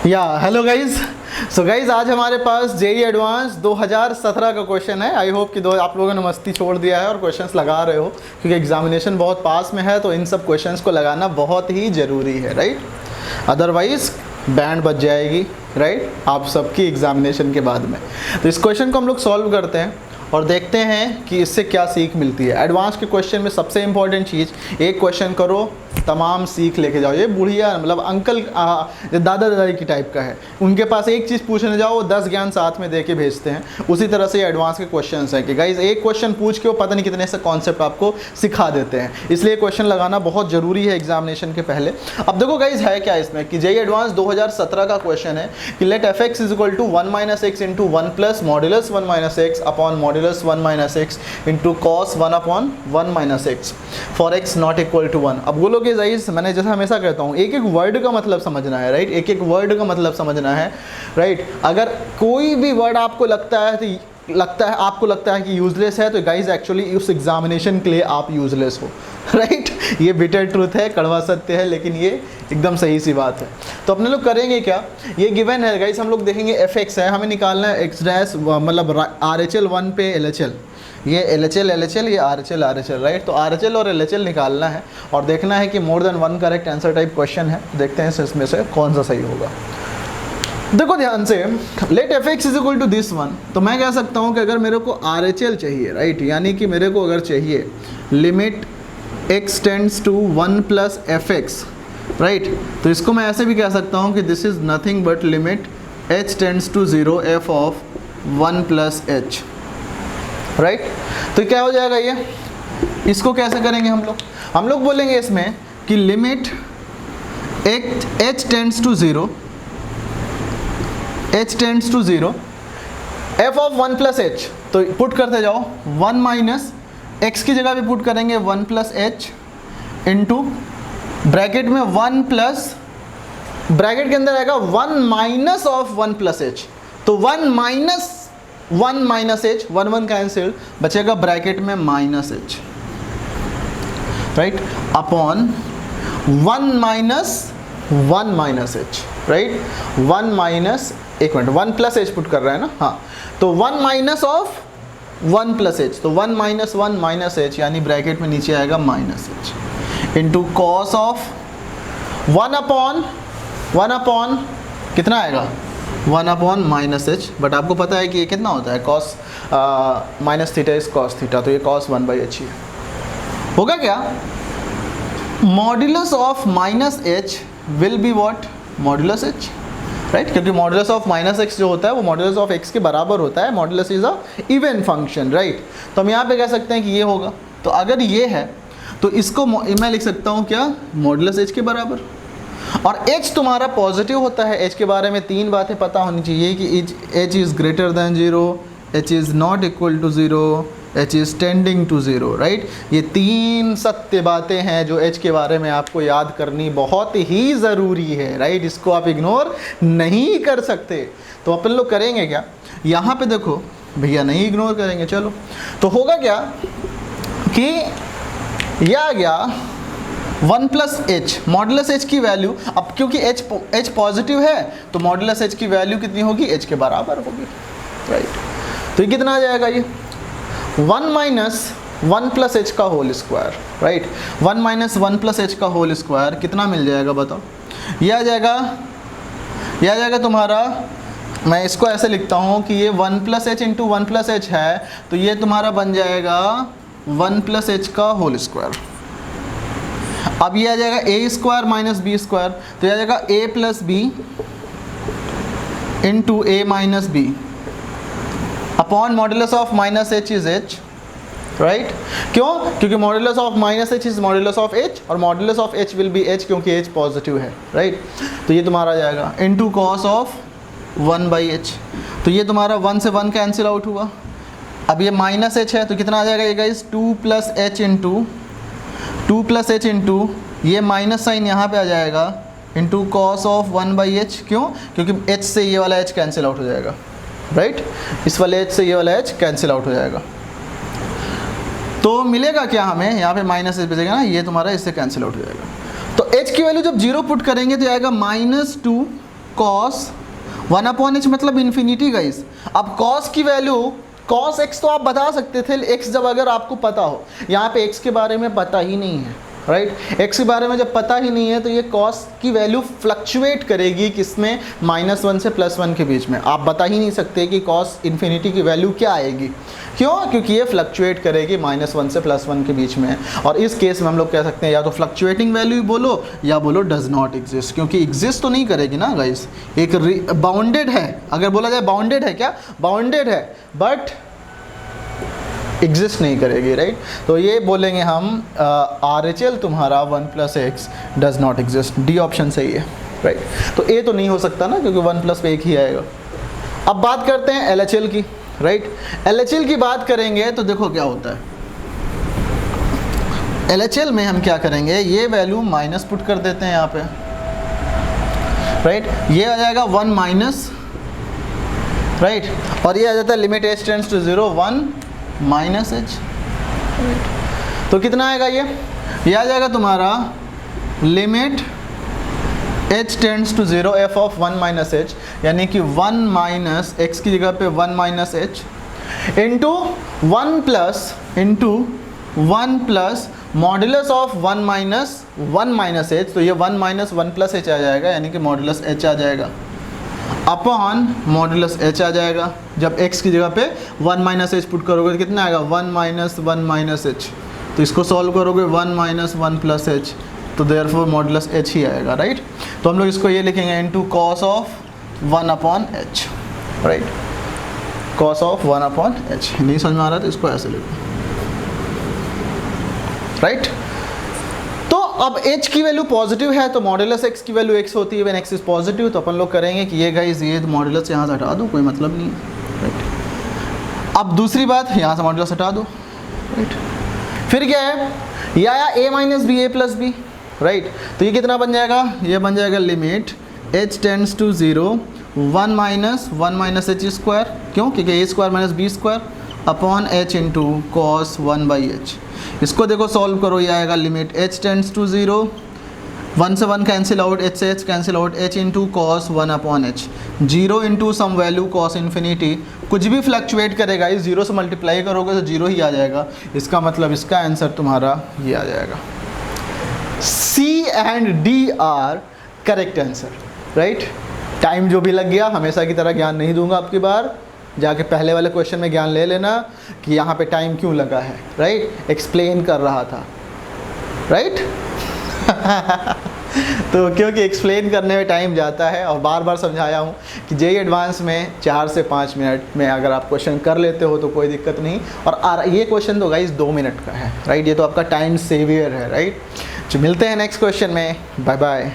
या hello guys. So guys आज हमारे पास जेईई एडवांस 2017 का क्वेश्चन है। आई होप कि आप लोगों ने मस्ती छोड़ दिया है और क्वेश्चंस लगा रहे हो, क्योंकि एग्जामिनेशन बहुत पास में है, तो इन सब क्वेश्चंस को लगाना बहुत ही ज़रूरी है, राइट। अदरवाइज बैंड बच जाएगी, राइट, आप सबकी एग्जामिनेशन के बाद में। तो इस क्वेश्चन को हम लोग सॉल्व करते हैं और देखते हैं कि इससे क्या सीख मिलती है। एडवांस के क्वेश्चन में सबसे इंपॉर्टेंट चीज़, एक क्वेश्चन करो तमाम सीख लेके जाओ। ये बुढ़िया मतलब अंकल दादा दादी की टाइप का है, उनके पास एक चीज़ पूछने जाओ वो 10 ज्ञान साथ में दे के भेजते हैं। उसी तरह से एडवांस के क्वेश्चंस हैं कि गाइज एक क्वेश्चन पूछ के वो पता नहीं कितने से कॉन्सेप्ट आपको सिखा देते हैं, इसलिए क्वेश्चन लगाना बहुत ज़रूरी है एग्जामिनेशन के पहले। अब देखो गाइज है क्या इसमें कि जेईई एडवांस 2017 का क्वेश्चन है कि let F X is equal to 1 - x into 1 plus modulus 1 - x upon modulus 1 - x into cos 1 upon 1 - x for x not equal to 1। अब बोलो कि गाइस मैंने जैसा हमेशा कहता हूँ, एक एक वर्ड का मतलब समझना है, राइट, एक एक वर्ड का मतलब समझना है, राइट। अगर कोई भी वर्ड आपको लगता है कि यूजलेस है, तो गाइस एक्चुअली उस एग्जामिनेशन के लिए आप यूजलेस हो, राइट। ये बिटर ट्रूथ है, कड़वा सत्य है, लेकिन ये एकदम सही सी बात है। तो अपने लोग करेंगे क्या, ये गिवन है गाइस, हम लोग देखेंगे एफ एक्स है, हमें निकालना है एक्स डैश मतलब RHL 1 पे LHL, ये LHL ये RHL, राइट। तो RHL और LHL निकालना है और देखना है कि more than 1 correct answer type question है। देखते हैं इसमें से कौन सा सही होगा। देखो ध्यान से, let F X is equal to this one, तो मैं कह सकता हूँ कि अगर मेरे को RHL चाहिए, राइट, यानी कि मेरे को अगर चाहिए limit x tends to 1 plus F X, right, तो इसको मैं ऐसे भी कह सकता हूँ कि this is nothing but limit h tends to 0 f of 1 plus h, right. तो क्या हो जाएगा ये, इसको कैसे करेंगे हम लोग बोलेंगे इसमें कि limit h tends to 0 f of 1 plus h, तो पुट करते जाओ 1 माइनस x की जगह भी पुट करेंगे 1 प्लस h इंटू ब्रैकेट में 1 प्लस, ब्रैकेट के अंदर आएगा 1 माइनस ऑफ 1 प्लस h, तो 1 माइनस 1 माइनस h, 1 कैंसिल, बचेगा ब्रैकेट में minus h, right, upon 1 minus h, right, 1 minus, एक मिनट, 1 प्लस h पुट कर रहा है ना, हाँ, तो 1 माइनस ऑफ 1 प्लस h, तो 1 माइनस 1 माइनस h, यानी ब्रैकेट में नीचे आएगा minus h into cos of 1 upon कितना आएगा 1 अपॉन माइनस h, बट आपको पता है कि ये कितना होता है cos minus theta is cos theta, तो ये कॉस 1/h ही है। होगा क्या, modulus of minus h will be what, modulus h, right, क्योंकि मॉड्यूलस ऑफ माइनस x जो होता है वो मॉड्यूलस ऑफ x के बराबर होता है। Modulus is a even function, right. तो हम यहाँ पे कह सकते हैं कि ये होगा, तो अगर ये है तो इसको मैं लिख सकता हूँ क्या, मॉड्यूलस h के बराबर। और h तुम्हारा पॉजिटिव होता है, h के बारे में 3 बातें पता होनी चाहिए कि h is greater than 0, h is not equal to 0, h is tending to 0, right. ये 3 सत्य बातें हैं जो h के बारे में आपको याद करनी बहुत ही ज़रूरी है, राइट, इसको आप इग्नोर नहीं कर सकते। तो अपन लोग करेंगे क्या, यहाँ पे देखो भैया नहीं इग्नोर करेंगे, चलो। तो होगा क्या कि यह आ गया 1 प्लस h, मॉडुलस h की वैल्यू, अब क्योंकि h पॉजिटिव है तो मॉडुलस h की वैल्यू कितनी होगी, h के बराबर होगी, राइट। तो ये कितना आ जाएगा, ये 1 माइनस 1 प्लस h का whole square, right, 1 minus 1 plus h का होल स्क्वायर कितना मिल जाएगा बताओ, ये आ जाएगा तुम्हारा, मैं इसको ऐसे लिखता हूँ कि ये 1 plus h into 1 plus h है, तो ये तुम्हारा बन जाएगा 1 प्लस h का होल स्क्वायर। अब ये आ जाएगा a square minus B square, तो ये आ जाएगा a plus B into a minus B upon modulus of minus h is h, right. क्यों, क्योंकि modulus of minus h is modulus of h और modulus of h will be h क्योंकि h positive है, right. तो ये तुम्हारा आ जाएगा into cos of 1/h, तो ये तुम्हारा 1 से 1 कैंसिल आउट हुआ। अब ये माइनस h है तो कितना आ जाएगा ये गाइस, 2 प्लस h इंटू ये माइनस साइन यहाँ पे आ जाएगा इंटू कॉस ऑफ 1/h, क्यों, क्योंकि h से ये वाला h कैंसिल आउट हो जाएगा, राइट, इस वाले h से ये वाला h कैंसिल आउट हो जाएगा। तो मिलेगा क्या हमें, यहाँ पे माइनस h बचेगा ना, ये तुम्हारा इससे कैंसिल आउट हो जाएगा। तो h की वैल्यू जब 0 पुट करेंगे तो आएगा -2 कॉस 1/h मतलब इन्फिनिटी गाइस। अब कॉस की वैल्यू कॉस x तो आप बता सकते थे x जब अगर आपको पता हो, यहाँ पे x के बारे में पता ही नहीं है, राइट। x के बारे में जब पता ही नहीं है तो ये cos की वैल्यू फ्लक्चुएट करेगी किसमें, -1 से +1 के बीच में। आप बता ही नहीं सकते कि cos इन्फिनिटी की वैल्यू क्या आएगी, क्यों, क्योंकि ये फ्लक्चुएट करेगी -1 से +1 के बीच में। और इस केस में हम लोग कह सकते हैं या तो फ्लक्चुएटिंग वैल्यू बोलो या बोलो डज नॉट एग्जिस्ट, क्योंकि एग्जिस्ट तो नहीं करेगी ना गाइस, एक बाउंडेड है। अगर बोला जाए बाउंडेड है, क्या बाउंडेड है, बट एग्जिस्ट नहीं करेगी, राइट। तो ये बोलेंगे हम RHL तुम्हारा 1 + x does not exist, D option सही है, राइट। तो ए तो नहीं हो सकता ना, क्योंकि 1 + एक ही आएगा। अब बात करते हैं LHL की, राइट। LHL की बात करेंगे तो देखो क्या होता है। LHL में हम क्या करेंगे, ये वैल्यू माइनस पुट कर देते हैं यहाँ पे, राइट। ये आ जाएगा 1 माइनस, राइट, और ये आ जाता है limit h tends to 0 1 minus h, तो कितना आएगा ये आ जाएगा तुम्हारा limit h tends to 0 f of 1 minus h, यानी कि 1 माइनस x की जगह पे 1 minus h into 1 plus modulus of 1 minus h, तो ये 1 माइनस 1 प्लस h आ जाएगा, यानी कि मॉड्यूलस h आ जाएगा, अपॉन मॉड्यूलस h आ जाएगा। जब x की जगह पे 1 माइनस h पुट करोगे तो कितना आएगा, 1 माइनस 1 माइनस h, तो इसको सॉल्व करोगे 1 माइनस 1 प्लस h, तो देयरफॉर मॉड्यूलस h ही आएगा, राइट। तो हम लोग इसको ये लिखेंगे into cos of 1/h, right, cos of 1/h। नहीं समझ में आ रहा तो इसको ऐसे लिखो, राइट। तो अब h की वैल्यू पॉजिटिव है तो मॉड्यूलस x की वैल्यू x होती है व्हेन x इज पॉजिटिव, तो अपन लोग करेंगे कि ये गाइस ये मॉड्यूलस यहाँ से हटा दो, कोई मतलब नहीं है, राइट। अब दूसरी बात, यहाँ से मॉड्यूलस हटा दो, राइट। फिर क्या है, ये आया a minus B a plus B, right. तो ये कितना बन जाएगा, ये बन जाएगा limit h tends to 0 1 minus h square, क्यों, क्योंकि a square minus b square upon h into cos 1/h। इसको देखो सॉल्व करो, ये आएगा लिमिट h टेंड्स टू 0 1 से 1 कैंसिल आउट, h से h cancel out, h into cos 1/h, 0 into some value cos infinity, कुछ भी फ्लक्चुएट करेगा, इस 0 से मल्टीप्लाई करोगे तो 0 ही आ जाएगा। इसका मतलब इसका आंसर तुम्हारा ये आ जाएगा, C and D are correct answer, right. Time जो भी लग गया, हमेशा की तरह ज्ञान नहीं दूंगा, आपकी बार जाके पहले वाले क्वेश्चन में ज्ञान ले लेना कि यहाँ पे टाइम क्यों लगा है, राइट, एक्सप्लेन कर रहा था, राइट। तो क्योंकि एक्सप्लेन करने में टाइम जाता है, और बार बार समझाया हूँ कि जेईई एडवांस में 4 से 5 मिनट में अगर आप क्वेश्चन कर लेते हो तो कोई दिक्कत नहीं, और ये क्वेश्चन तो गाइस 2 मिनट का है, राइट, ये तो आपका टाइम सेवियर है, राइट। तो मिलते हैं नेक्स्ट क्वेश्चन में, बाय बाय।